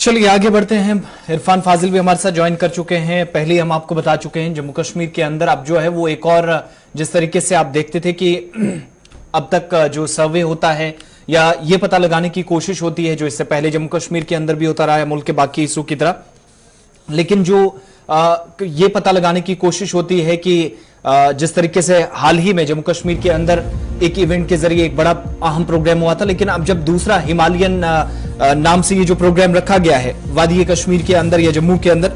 चलिए आगे बढ़ते हैं। इरफान फाजिल भी हमारे साथ ज्वाइन कर चुके हैं। पहले हम आपको बता चुके हैं जम्मू कश्मीर के अंदर अब जो है वो एक और जिस तरीके से आप देखते थे कि अब तक जो सर्वे होता है या ये पता लगाने की कोशिश होती है जो इससे पहले जम्मू कश्मीर के अंदर भी होता रहा है मुल्क के बाकी हिस्सों की तरह, लेकिन जो ये पता लगाने की कोशिश होती है कि जिस तरीके से हाल ही में जम्मू कश्मीर के अंदर एक इवेंट के जरिए एक बड़ा अहम प्रोग्राम हुआ था, लेकिन अब जब दूसरा हिमालयन नाम से ये जो प्रोग्राम रखा गया है वादी कश्मीर के अंदर या जम्मू के अंदर,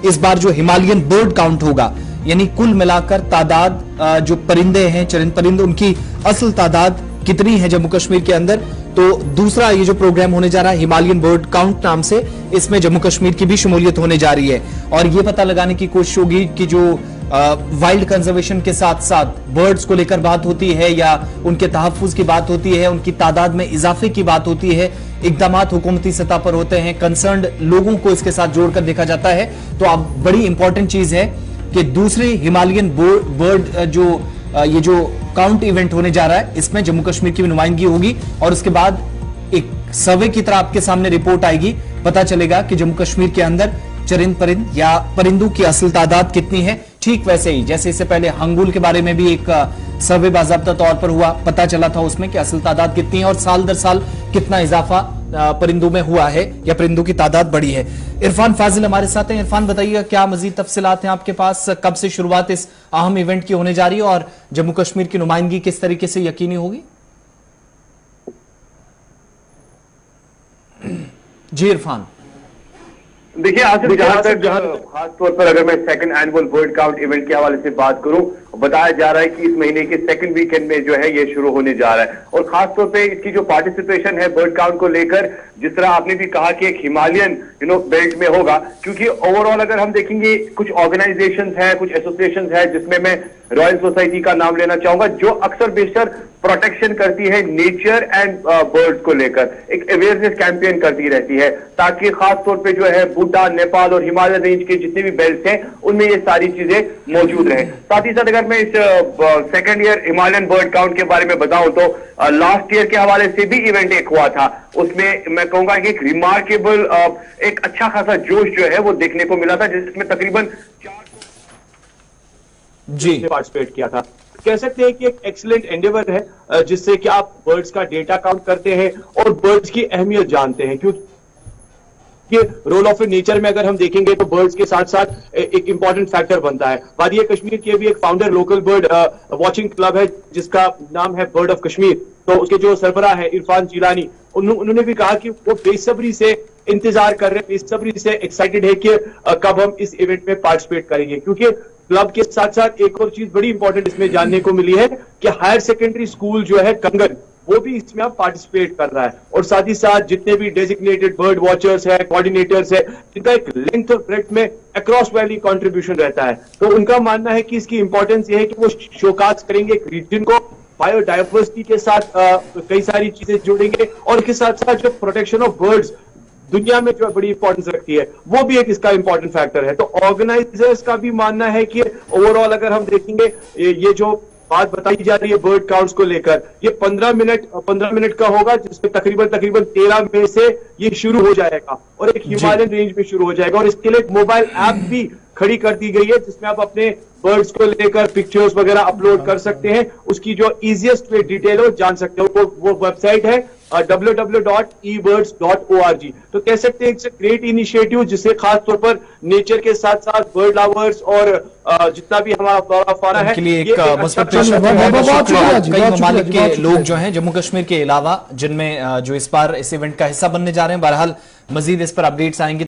इस बार जो हिमालयन बर्ड काउंट होगा यानी कुल मिलाकर तादाद जो परिंदे हैं चरिंद परिंदे उनकी असल तादाद कितनी है जम्मू कश्मीर के अंदर, तो दूसरा ये जो प्रोग्राम होने जा रहा है हिमालयन बर्ड काउंट नाम से, इसमें जम्मू कश्मीर की भी शमूलियत होने जा रही है और ये पता लगाने की कोशिश होगी कि जो वाइल्ड कंजर्वेशन के साथ साथ बर्ड्स को लेकर बात होती है या उनके तहफ्फुज की बात होती है, उनकी तादाद में इजाफे की बात होती है, इकदामात हुकूमती सतह पर होते हैं, कंसर्न्ड लोगों को इसके साथ जोड़कर देखा जाता है। तो अब बड़ी इंपॉर्टेंट चीज है कि दूसरे हिमालयन बर्ड जो ये जो काउंट इवेंट होने जा रहा है इसमें जम्मू कश्मीर की भी नुमाइंदगी होगी और उसके बाद एक सर्वे की तरह आपके सामने रिपोर्ट आएगी, पता चलेगा कि जम्मू कश्मीर के अंदर चरिंद परिंद या परिंदों की असल तादाद कितनी है। ठीक वैसे ही जैसे इससे पहले हंगुल के बारे में भी एक सर्वे बाज़ाब्ता तौर पर हुआ, पता चला था उसमें कि असल तादाद कितनी है और साल दर साल कितना इजाफा परिंदों में हुआ है या परिंदों की तादाद बढ़ी है। इरफान फाजिल हमारे साथ हैं। इरफान बताइएगा क्या मजीद तफसीलात हैं आपके पास, कब से शुरुआत इस अहम इवेंट की होने जा रही है और जम्मू कश्मीर की नुमाइंदगी किस तरीके से यकीनी होगी? जी इरफान। देखिए आसिफ, जहां तक खास तौर पर अगर मैं second annual bird count event के हवाले से बात करूं, बताया जा रहा है कि इस महीने के सेकंड वीकेंड में जो है ये शुरू होने जा रहा है और खास तौर पे इसकी जो पार्टिसिपेशन है बर्ड काउंट को लेकर, जिस तरह आपने भी कहा कि एक हिमालयन बेल्ट में होगा, क्योंकि ओवरऑल अगर हम देखेंगे कुछ ऑर्गेनाइजेशंस हैं, कुछ एसोसिएशंस हैं, जिसमें मैं रॉयल सोसाइटी का नाम लेना चाहूंगा, जो अक्सर बेशतर प्रोटेक्शन करती है नेचर एंड बर्ड्स को लेकर, एक अवेयरनेस कैंपेन करती रहती है ताकि खास तौर पे जो है भूटान, नेपाल और हिमालय रेंज के जितने भी बेल्ट हैं उनमें ये सारी चीजें मौजूद रहे। साथ ही साथ अगर मैं इस second year Himalayan bird count के बारे में बताऊं तो लास्ट ईयर के हवाले से भी इवेंट एक हुआ था, उसमें मैं कहूंगा कि एक रिमार्केबल एक अच्छा खासा जोश जो है वो देखने को मिला था, जिसमें तकरीबन 400 पार्टिसिपेट किया था। कह सकते हैं कि एक एक्सीलेंट एंडेवर है जिससे कि आप बर्ड्स का डेटा काउंट करते हैं और बर्ड्स की अहमियत जानते हैं, क्योंकि रोल ऑफ नेचर में अगर हम देखेंगे तो बर्ड्स के साथ साथ एक इंपॉर्टेंट फैक्टर बनता है। वादी कश्मीर के भी एक founder local bird watching club है जिसका नाम है बर्ड ऑफ कश्मीर, तो उसके जो सरबराह है इरफान जिलानी, उन्होंने भी कहा कि वो बेसब्री से इंतजार कर रहे हैं, बेसब्री से एक्साइटेड है कि कब हम इस इवेंट में पार्टिसिपेट करेंगे, क्योंकि क्लब के साथ साथ एक और चीज बड़ी इंपॉर्टेंट इसमें जानने को मिली है कि हायर सेकेंडरी स्कूल जो है कंगन, वो भी इसमें अब पार्टिसिपेट कर रहा है और साथ ही साथ जितने भी डेजिग्नेटेड बर्ड वॉचर्स है, कोऑर्डिनेटर्स है, जिनका एक लेंथ और ब्रेड्थ में अक्रॉस वैली कंट्रीब्यूशन रहता है, तो उनका मानना है कि इसकी इंपॉर्टेंस ये है कि वो शोकास करेंगे एक रीजन को, बायोडाइवर्सिटी के साथ कई सारी चीजें जोड़ेंगे और इसके साथ साथ जो प्रोटेक्शन ऑफ बर्ड्स दुनिया में जो बड़ी इंपॉर्टेंस रखती है वो भी एक इसका इंपॉर्टेंट फैक्टर है। तो ऑर्गेनाइजर्स का भी मानना है कि ओवरऑल अगर हम देखेंगे ये जो बात बताई जा रही है बर्ड काउंट्स को लेकर, ये 15 मिनट का होगा, जिसमें तकरीबन 13 मई से ये शुरू हो जाएगा और एक हिमालयन रेंज में शुरू हो जाएगा और इसके लिए एक मोबाइल ऐप भी खड़ी कर दी गई है जिसमें आप अपने बर्ड्स को लेकर पिक्चर्स वगैरह अपलोड कर सकते हैं, उसकी जो इजीएस्ट वे डिटेल हो जान सकते हो, वो वेबसाइट है www.ebirds.org। तो कह सकते हैं इट्स अ ग्रेट इनिशिएटिव जिससे खास तौर पर नेचर के साथ साथ बर्ड लवर्स और जितना भी हमारा फ्लोरा फौना है के लिए एक मस्बत कई ममालिक के लोग जो हैं जम्मू कश्मीर के अलावा जिनमें जो इस बार इस इवेंट का हिस्सा बनने जा रहे हैं, बहरहाल मजीद इस पर अपडेट्स आएंगे।